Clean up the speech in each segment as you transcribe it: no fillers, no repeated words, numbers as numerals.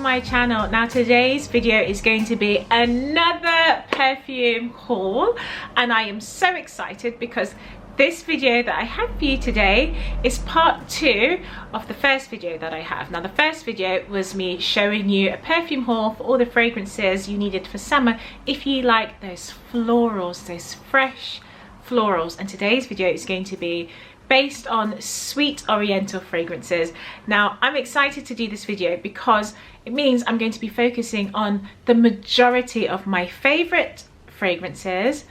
my channel. Now today's video is going to be another perfume haul, and I am so excited because this video that I have for you today is part 2 of the first video that I have. Now the first video was me showing you a perfume haul for all the fragrances you needed for summer if you like those florals, those fresh florals, and today's video is going to be based on Sweet Oriental fragrances. Now I'm excited to do this video because it means I'm going to be focusing on the majority of my favorite fragrances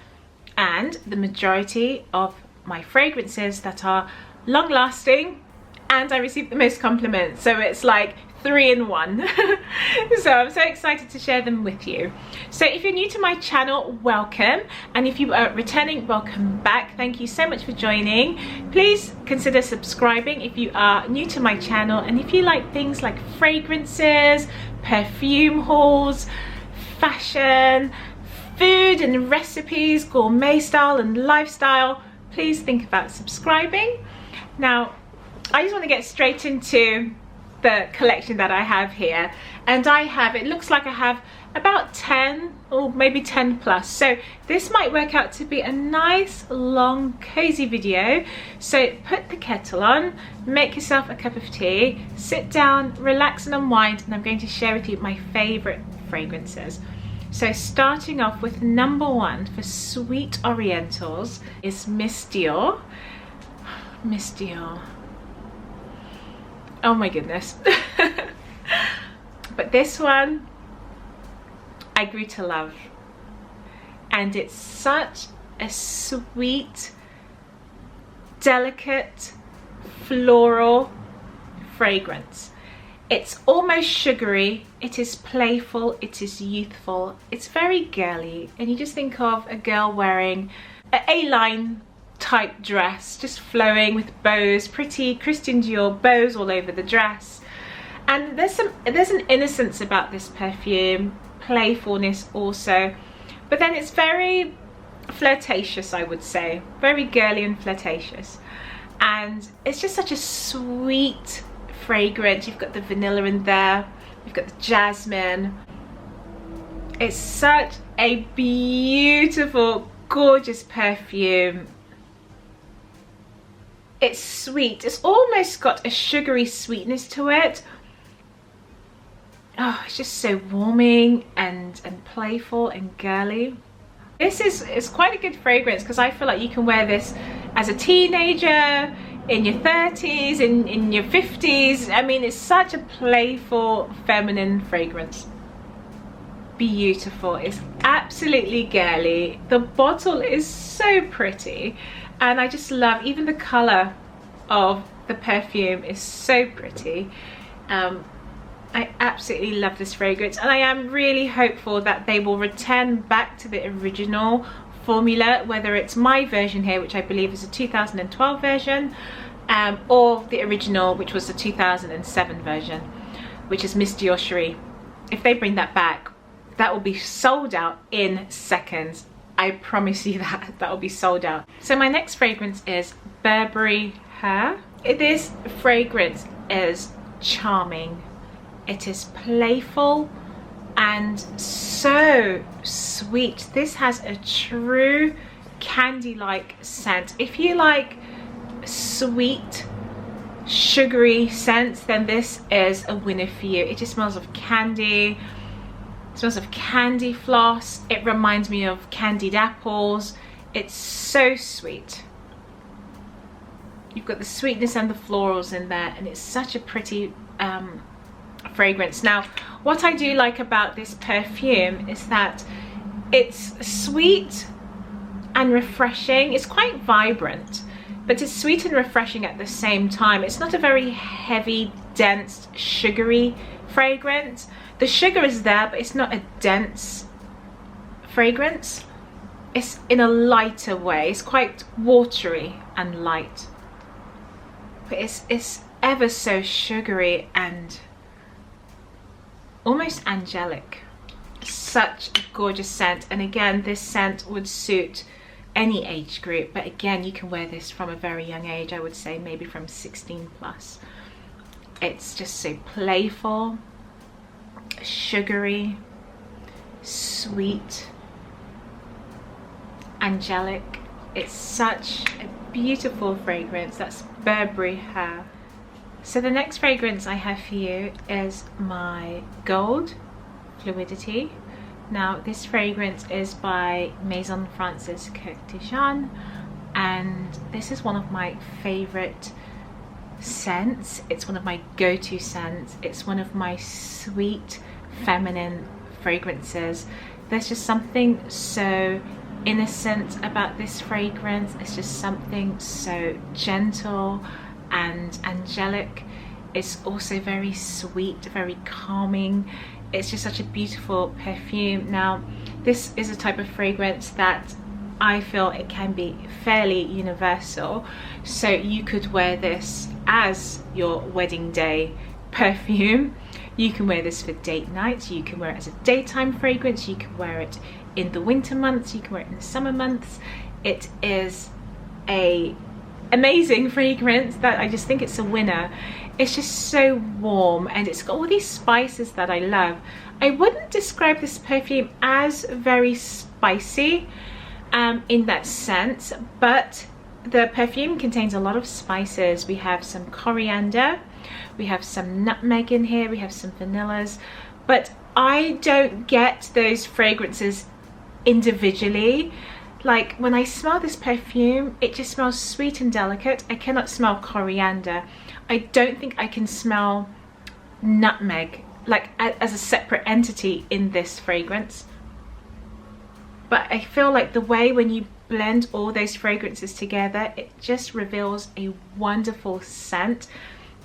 and the majority of my fragrances that are long lasting and I receive the most compliments, so it's like 3 in 1. So I'm so excited to share them with you. So if you're new to my channel, welcome, and if you are returning, welcome back. Thank you so much for joining. Please consider subscribing if you are new to my channel, and if you like things like fragrances, perfume hauls, fashion, food and recipes, gourmet style and lifestyle, please think about subscribing. Now I just want to get straight into the collection that I have here, and it looks like I have about 10 or maybe 10 plus, so this might work out to be a nice long cozy video. So put the kettle on, make yourself a cup of tea, sit down, relax and unwind, and I'm going to share with you my favorite fragrances. So starting off with number 1 for Sweet Orientals is Misty. Misty. Oh my goodness. But this one I grew to love, and it's such a sweet, delicate, floral fragrance. It's almost sugary, it is playful, it is youthful, it's very girly, and you just think of a girl wearing an A-line type dress, just flowing with bows, pretty Christian Dior bows all over the dress. And there's an innocence about this perfume, playfulness also, but then it's very flirtatious, I would say, very girly and flirtatious, and it's just such a sweet fragrance. You've got the vanilla in there, you've got the jasmine. It's such a beautiful, gorgeous perfume. It's sweet, it's almost got a sugary sweetness to it. Oh, it's just so warming and playful and girly. This is quite a good fragrance because I feel like you can wear this as a teenager, in your 30s, in your 50s. I mean, it's such a playful, feminine fragrance. Beautiful. It's absolutely girly. The bottle is so pretty, and I just love, even the color of the perfume is so pretty. I absolutely love this fragrance, and I am really hopeful that they will return back to the original formula, whether it's my version here, which I believe is a 2012 version, or the original, which was the 2007 version, which is Misty or Cherie. If they bring that back, that will be sold out in seconds. I promise you that will be sold out. So my next fragrance is Burberry Hair. This fragrance is charming. It is playful and so sweet. This has a true candy-like scent. If you like sweet, sugary scents, then this is a winner for you. It just smells of candy. It smells of candy floss. It reminds me of candied apples. It's so sweet. You've got the sweetness and the florals in there, and it's such a pretty fragrance. Now what I do like about this perfume is that it's sweet and refreshing. It's quite vibrant, but it's sweet and refreshing at the same time. It's not a very heavy, dense, sugary fragrance. The sugar is there, but it's not a dense fragrance. It's in a lighter way. It's quite watery and light, but it's ever so sugary and almost angelic. Such a gorgeous scent, and again, this scent would suit any age group, but again, you can wear this from a very young age. I would say maybe from 16 plus. It's just so playful sugary, sweet, angelic. It's such a beautiful fragrance. That's Burberry Hair. So the next fragrance I have for you is my gold Fluidity. Now this fragrance is by Maison Francis Coq de Jean, and this is one of my favorite scents. It's one of my go-to scents. It's one of my sweet feminine fragrances. There's just something so innocent about this fragrance. It's just something so gentle and angelic. It's also very sweet, very calming. It's just such a beautiful perfume. Now this is a type of fragrance that I feel it can be fairly universal, so you could wear this as your wedding day perfume. You can wear this for date nights, you can wear it as a daytime fragrance, you can wear it in the winter months, you can wear it in the summer months. It is a amazing fragrance that I just think it's a winner. It's just so warm and it's got all these spices that I love. I wouldn't describe this perfume as very spicy in that sense, but the perfume contains a lot of spices. We have some coriander, we have some nutmeg in here, we have some vanillas, but I don't get those fragrances individually. Like when I smell this perfume, it just smells sweet and delicate. I cannot smell coriander. I don't think I can smell nutmeg like as a separate entity in this fragrance. But I feel like the way when you blend all those fragrances together, it just reveals a wonderful scent.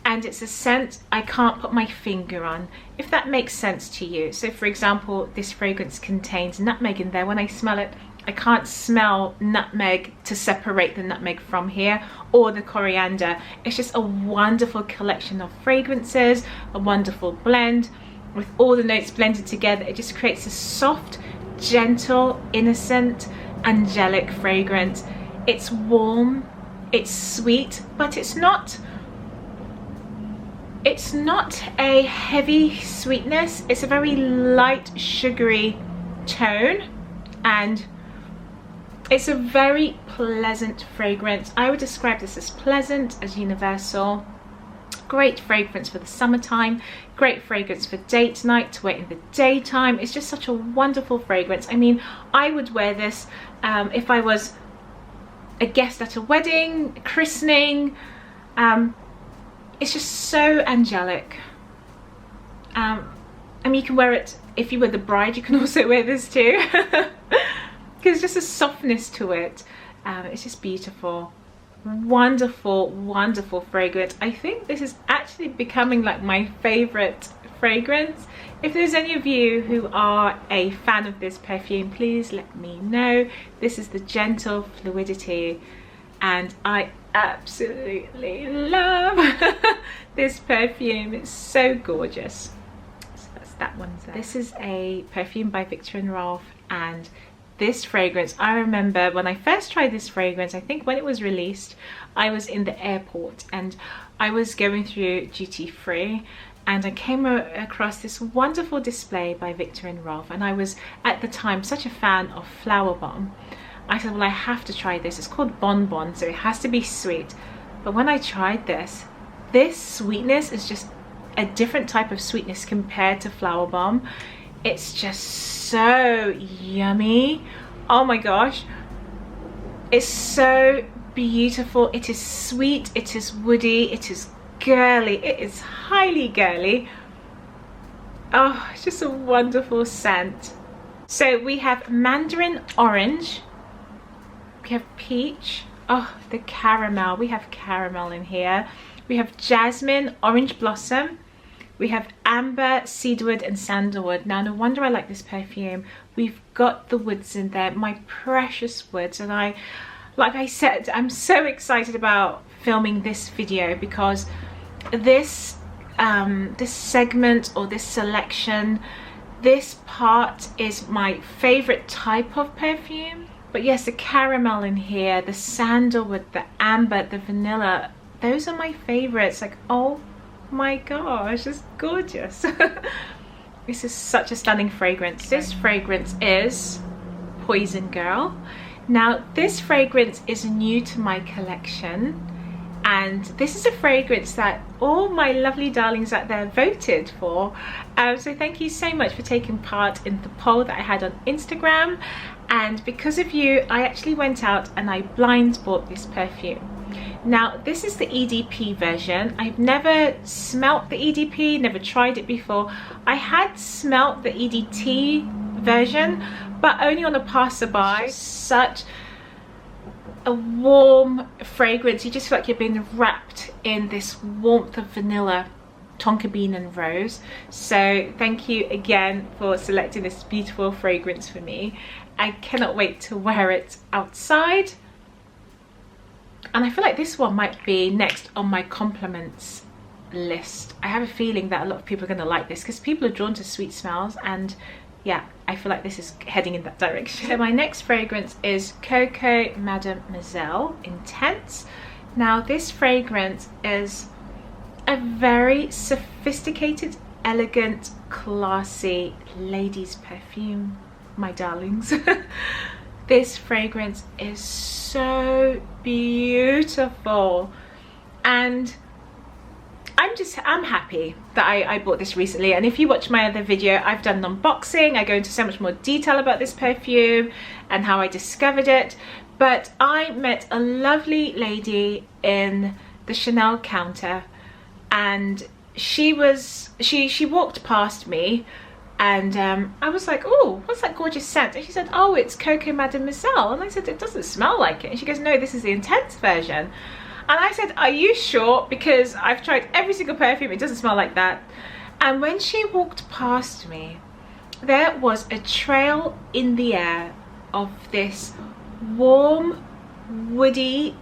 And it's a scent I can't put my finger on, if that makes sense to you. So for example, this fragrance contains nutmeg in there. When I smell it, I can't smell nutmeg to separate the nutmeg from here, or the coriander. It's just a wonderful collection of fragrances, a wonderful blend with all the notes blended together. It just creates a soft, gentle, innocent, angelic fragrance. It's warm, it's sweet, but it's not a heavy sweetness. It's a very light, sugary tone, and it's a very pleasant fragrance. I would describe this as pleasant, as universal. Great fragrance for the summertime, great fragrance for date night, to wear in the daytime. It's just such a wonderful fragrance. I mean, I would wear this if I was a guest at a wedding, a christening. It's just so angelic. I mean, you can wear it if you were the bride. You can also wear this too. There's just a softness to it. It's just beautiful. Wonderful, wonderful fragrance. I think this is actually becoming like my favorite fragrance. If there's any of you who are a fan of this perfume, please let me know. This is the Gentle Fluidity, and I absolutely love this perfume. It's so gorgeous. So that's that one there. This is a perfume by Viktor and Rolf, and this fragrance, I remember when I first tried this fragrance, I think when it was released, I was in the airport and I was going through duty free, and I came across this wonderful display by Viktor and Rolf, and I was at the time such a fan of Flower Bomb. I said, well, I have to try this. It's called Bon Bon, so it has to be sweet. But when I tried this sweetness is just a different type of sweetness compared to Flower Bomb. It's just so yummy. Oh my gosh, it's so beautiful. It is sweet, it is woody, it is girly, it is highly girly. Oh, it's just a wonderful scent. So we have mandarin orange, we have peach, oh, the caramel, we have caramel in here, we have jasmine, orange blossom, we have amber, cedarwood and sandalwood. Now, no wonder I like this perfume. We've got the woods in there, my precious woods, and like I said, I'm so excited about filming this video because this this segment or this selection, this part is my favorite type of perfume. But yes, the caramel in here, the sandalwood, the amber, the vanilla, those are my favorites. Like, oh my gosh, it's gorgeous. This is such a stunning fragrance. This fragrance is Poison Girl. Now this fragrance is new to my collection, and this is a fragrance that all my lovely darlings out there voted for. So thank you so much for taking part in the poll that I had on Instagram, and because of you I actually went out and I blind bought this perfume. Now this is the EDP version. I've never smelt the EDP, never tried it before. I had smelt the EDT version, but only on a passerby. Such a warm fragrance. You just feel like you're being wrapped in this warmth of vanilla, tonka bean and rose. So thank you again for selecting this beautiful fragrance for me. I cannot wait to wear it outside. And I feel like this one might be next on my compliments list. I have a feeling that a lot of people are going to like this because people are drawn to sweet smells, and yeah, I feel like this is heading in that direction. So my next fragrance is Coco Mademoiselle Intense. Now this fragrance is a very sophisticated, elegant, classy ladies perfume, my darlings. This fragrance is so beautiful, and I'm happy that I bought this recently. And if you watch my other video, I've done an unboxing. I go into so much more detail about this perfume and how I discovered it. But I met a lovely lady in the Chanel counter, and she walked past me, and I was like, oh, what's that gorgeous scent? And she said, oh, it's Coco Mademoiselle. And I said, it doesn't smell like it. And she goes, no, this is the intense version. And I said, are you sure? Because I've tried every single perfume, it doesn't smell like that. And when she walked past me, there was a trail in the air of this warm, woody,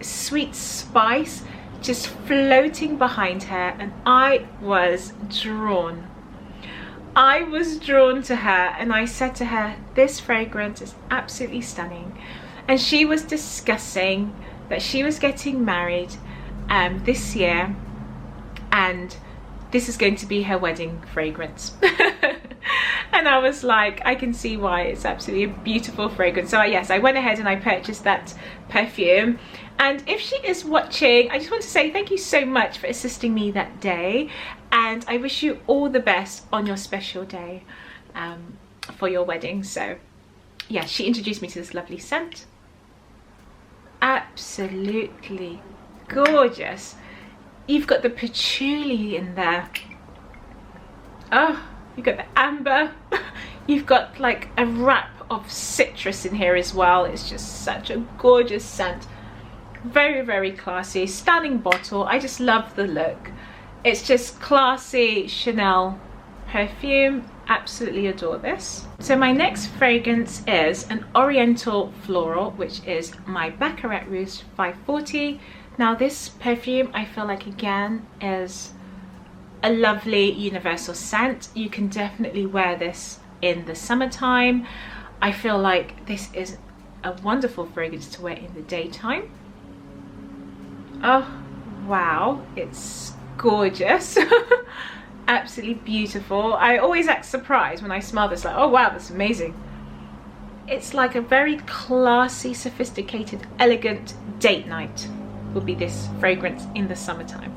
sweet spice just floating behind her, and I was drawn. I was drawn to her, and I said to her, this fragrance is absolutely stunning. And she was discussing that she was getting married this year, and this is going to be her wedding fragrance. And I was like, I can see why. It's absolutely a beautiful fragrance. So yes, I went ahead and I purchased that perfume. And if she is watching, I just want to say thank you so much for assisting me that day, and I wish you all the best on your special day for your wedding. So yeah, she introduced me to this lovely scent. Absolutely gorgeous. You've got the patchouli in there. Oh, you've got the amber. You've got like a wrap of citrus in here as well. It's just such a gorgeous scent. Very, very classy, stunning bottle. I just love the look. It's just classy Chanel perfume. Absolutely adore this. So my next fragrance is an Oriental Floral, which is my Baccarat Rouge 540. Now this perfume, I feel like again is a lovely universal scent. You can definitely wear this in the summertime. I feel like this is a wonderful fragrance to wear in the daytime. Oh wow, it's gorgeous. Absolutely beautiful. I always act surprised when I smell this, like, oh wow, that's amazing. It's like a very classy, sophisticated, elegant date night would be this fragrance in the summertime.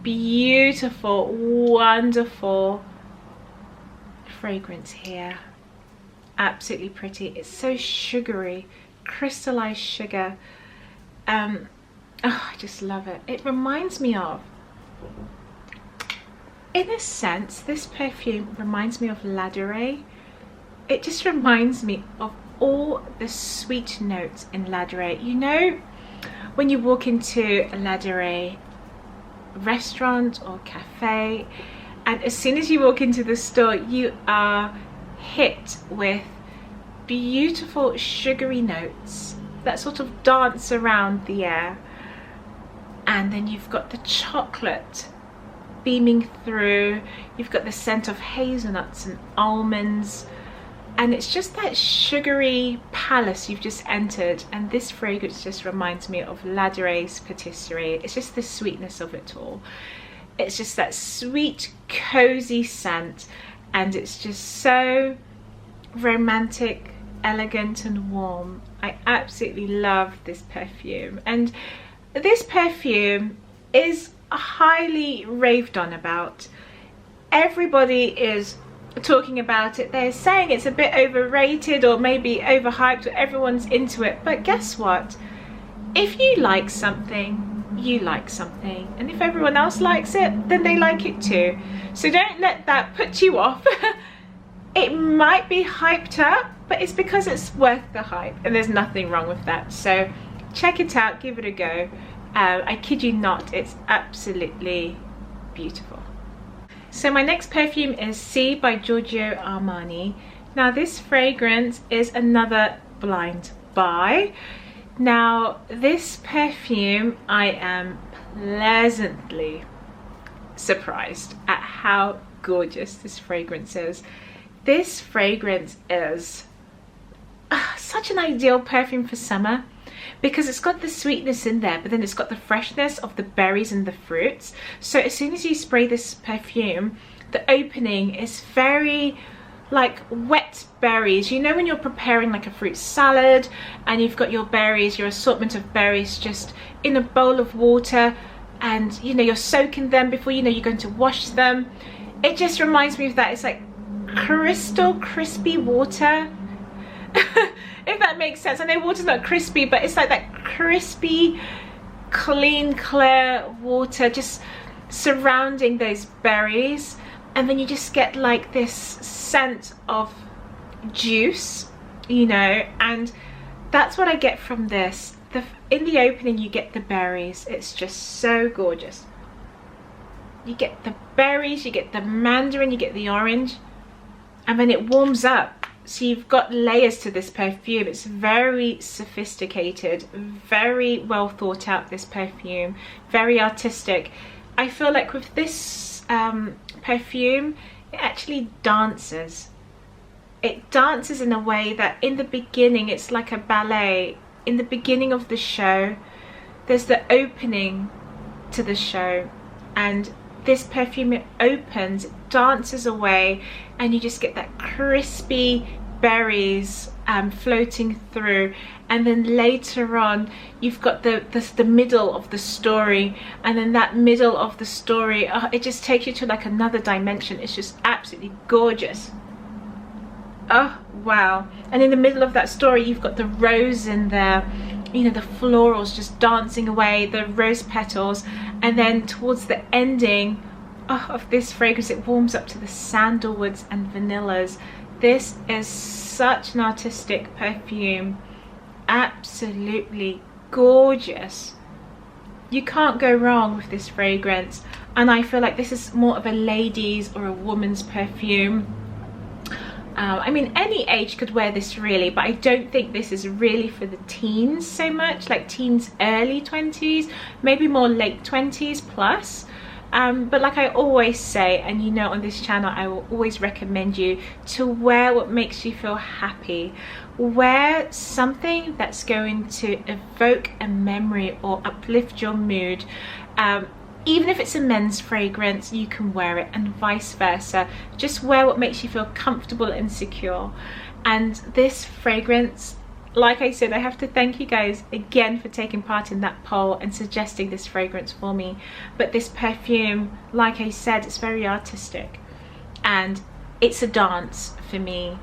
Beautiful, wonderful fragrance here. Absolutely pretty. It's so sugary, crystallized sugar. Oh, I just love it. It reminds me of, in a sense, this perfume reminds me of Ladurée. It just reminds me of all the sweet notes in Ladurée. You know, when you walk into a Ladurée restaurant or cafe, and as soon as you walk into the store, you are hit with beautiful sugary notes that sort of dance around the air. And then you've got the chocolate beaming through, you've got the scent of hazelnuts and almonds, and it's just that sugary palace you've just entered. And this fragrance just reminds me of Ladurée's patisserie. It's just the sweetness of it all. It's just that sweet, cozy scent, and it's just so romantic, elegant and warm. I absolutely love this perfume, and this perfume is highly raved on about. Everybody is talking about it. They're saying it's a bit overrated or maybe overhyped, or everyone's into it. But guess what? If you like something, you like something, and if everyone else likes it, then they like it too. So don't let that put you off. It might be hyped up, but it's because it's worth the hype, and there's nothing wrong with that. So check it out, give it a go. I kid you not, it's absolutely beautiful. So my next perfume is C by Giorgio Armani. Now this fragrance is another blind buy. Now this perfume, I am pleasantly surprised at how gorgeous this fragrance is. This fragrance is such an ideal perfume for summer, because it's got the sweetness in there, but then it's got the freshness of the berries and the fruits. So as soon as you spray this perfume, the opening is very like wet berries. You know when you're preparing like a fruit salad and you've got your berries, your assortment of berries just in a bowl of water, and you know you're soaking them before you know you're going to wash them. It just reminds me of that. It's like crystal crispy water. If that makes sense. I know water's not crispy, but it's like that crispy, clean, clear water just surrounding those berries, and then you just get like this scent of juice, you know, and that's what I get from this. In the opening you get the berries. It's just so gorgeous. You get the berries, you get the mandarin, you get the orange, and then it warms up. So you've got layers to this perfume. It's very sophisticated, very well thought out, this perfume, very artistic. I feel like with this perfume, it actually dances. It dances in a way that in the beginning, it's like a ballet. In the beginning of the show, there's the opening to the show, and this perfume, it opens, it dances away, and you just get that crispy berries floating through, and then later on you've got the middle of the story, and then that middle of the story, it just takes you to like another dimension. It's just absolutely gorgeous. Oh wow. And in the middle of that story you've got the rose in there, you know, the florals just dancing away, the rose petals, and then towards the ending of this fragrance, it warms up to the sandalwoods and vanillas. This is such an artistic perfume, absolutely gorgeous. You can't go wrong with this fragrance, and I feel like this is more of a ladies or a woman's perfume. I mean, any age could wear this really, but I don't think this is really for the teens so much, like teens early 20s, maybe more late 20s plus. But like I always say, and you know on this channel, I will always recommend you to wear what makes you feel happy. Wear something that's going to evoke a memory or uplift your mood. Even if it's a men's fragrance, you can wear it, and vice versa. Just wear what makes you feel comfortable and secure. And this fragrance, like I said, I have to thank you guys again for taking part in that poll and suggesting this fragrance for me. But this perfume, like I said, it's very artistic, and it's a dance for me.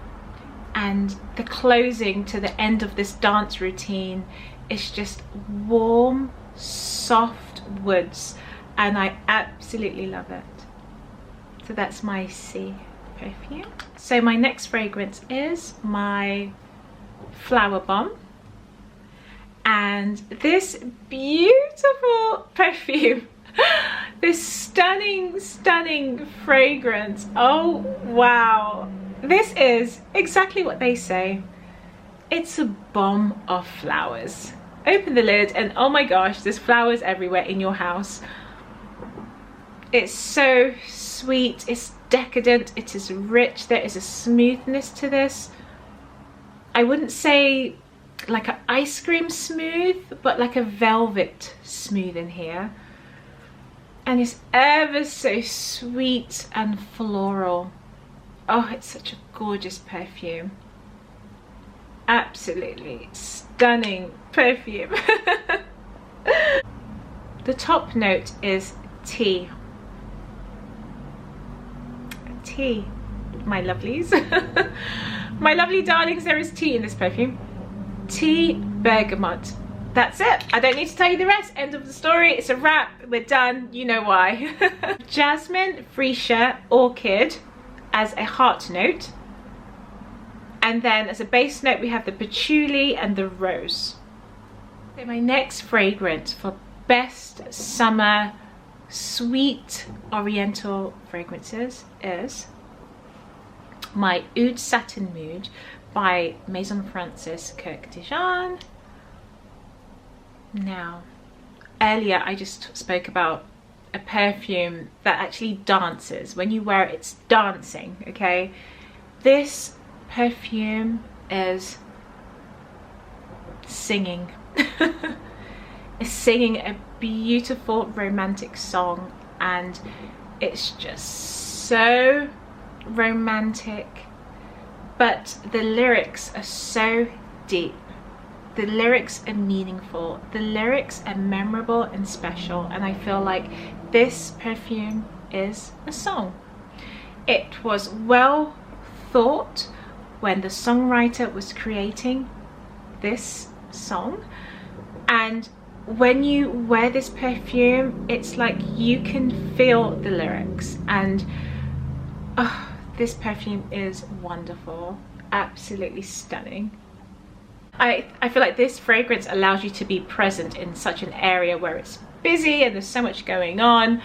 And the closing to the end of this dance routine is just warm, soft woods, and I absolutely love it. So that's my C perfume. So my next fragrance is my Flower Bomb, and this beautiful perfume, this stunning fragrance. Oh wow, this is exactly what they say. It's a bomb of flowers. Open the lid and oh my gosh, there's flowers everywhere in your house. It's so sweet, it's decadent, it is rich, there is a smoothness to this. I wouldn't say like an ice cream smooth, but like a velvet smooth in here. And it's ever so sweet and floral. Oh, it's such a gorgeous perfume. Absolutely stunning perfume. The top note is tea. Tea, my lovelies. My lovely darlings, there is tea in this perfume. Tea bergamot. That's it. I don't need to tell you the rest. End of the story. It's a wrap. We're done. You know why. Jasmine, freesia, orchid as a heart note. And then as a base note, we have the patchouli and the rose. So my next fragrance for best summer sweet oriental fragrances is my Oud Satin Mood by Maison Francis Kirk Dijon. Now, earlier I just spoke about a perfume that actually dances. When you wear it, it's dancing, okay? This perfume is singing. It's singing a beautiful romantic song, and it's just so romantic, but the lyrics are so deep. The lyrics are meaningful, the lyrics are memorable and special, and I feel like this perfume is a song. It was well thought when the songwriter was creating this song, and when you wear this perfume, it's like you can feel the lyrics, and this perfume is wonderful, absolutely stunning. I feel like this fragrance allows you to be present in such an area where it's busy and there's so much going on.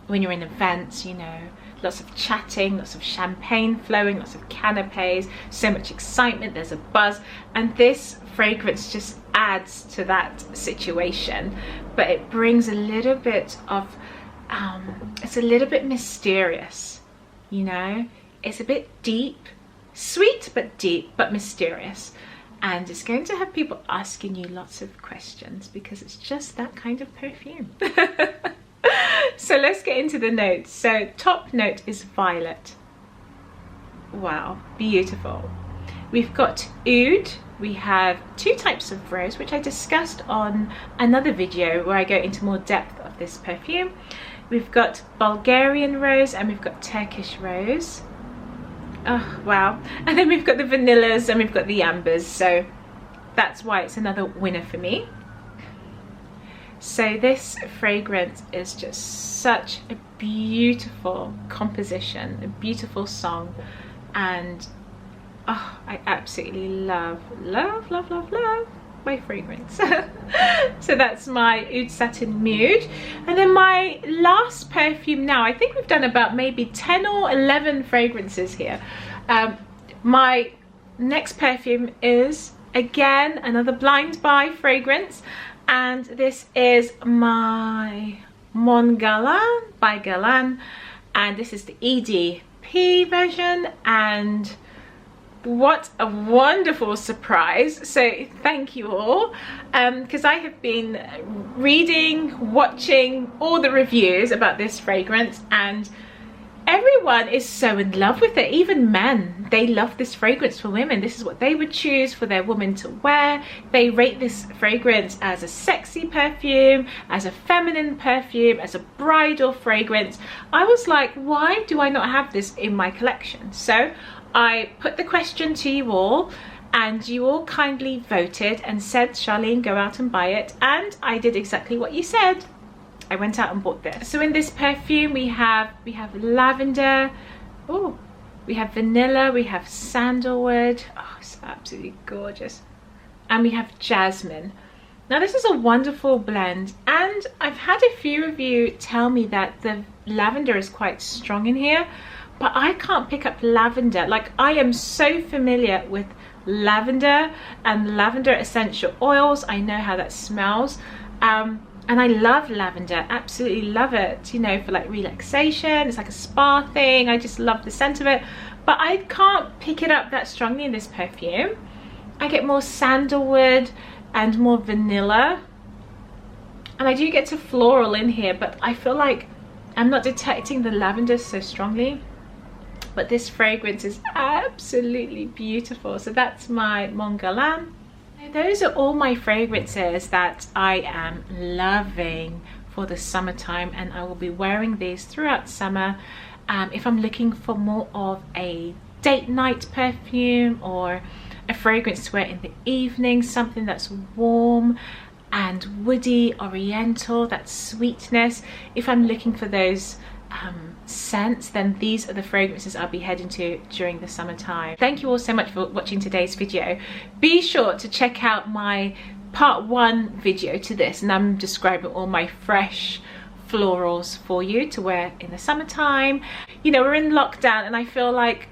When you're in events, you know, lots of chatting, lots of champagne flowing, lots of canapes, so much excitement, there's a buzz, and this fragrance just adds to that situation, but it brings a little bit of it's a little bit mysterious, you know, it's a bit deep, sweet but deep but mysterious, and it's going to have people asking you lots of questions because it's just that kind of perfume. So let's get into the notes. So top note is violet. Wow, beautiful. We've got oud. We have two types of rose, which I discussed on another video where I go into more depth of this perfume. We've got Bulgarian rose and we've got Turkish rose. Oh wow. And then we've got the vanillas and we've got the ambers, so that's why it's another winner for me. So this fragrance is just such a beautiful composition, a beautiful song, and oh, I absolutely love my fragrance. So that's my Oud Satin Mood. And then my last perfume now, I think we've done about maybe 10 or 11 fragrances here. My next perfume is again another blind buy fragrance, and this is my Mon Guerlain by Guerlain, and this is the EDP version, and what a wonderful surprise. So thank you all, because I have been reading, watching all the reviews about this fragrance, and everyone is so in love with it. Even men, they love this fragrance for women. This is what they would choose for their woman to wear. They rate this fragrance as a sexy perfume, as a feminine perfume, as a bridal fragrance. I was like, why do I not have this in my collection? So I put the question to you all, and you all kindly voted and said, Charlene, go out and buy it, and I did exactly what you said. I went out and bought this. So in this perfume we have lavender, oh, we have vanilla, we have sandalwood, oh, it's absolutely gorgeous, and we have jasmine. Now this is a wonderful blend, and I've had a few of you tell me that the lavender is quite strong in here, but I can't pick up lavender. Like, I am so familiar with lavender and lavender essential oils. I know how that smells, and I love lavender, absolutely love it, you know, for like relaxation. It's like a spa thing. I just love the scent of it, but I can't pick it up that strongly in this perfume. I get more sandalwood and more vanilla, and I do get to floral in here, but I feel like I'm not detecting the lavender so strongly. but this fragrance is absolutely beautiful. So that's my Guerlain. Those are all my fragrances that I am loving for the summertime, and I will be wearing these throughout summer. If I'm looking for more of a date night perfume or a fragrance to wear in the evening, something that's warm and woody, oriental, that sweetness, if I'm looking for those scents, then these are the fragrances I'll be heading to during the summertime. Thank you all so much for watching today's video. Be sure to check out my part 1 video to this, and I'm describing all my fresh florals for you to wear in the summertime. You know, we're in lockdown, and I feel like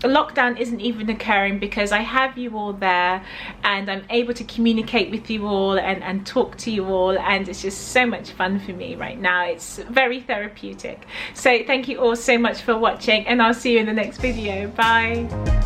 lockdown isn't even occurring because I have you all there, and I'm able to communicate with you all and talk to you all, and it's just so much fun for me right now. It's very therapeutic. So thank you all so much for watching, and I'll see you in the next video. Bye.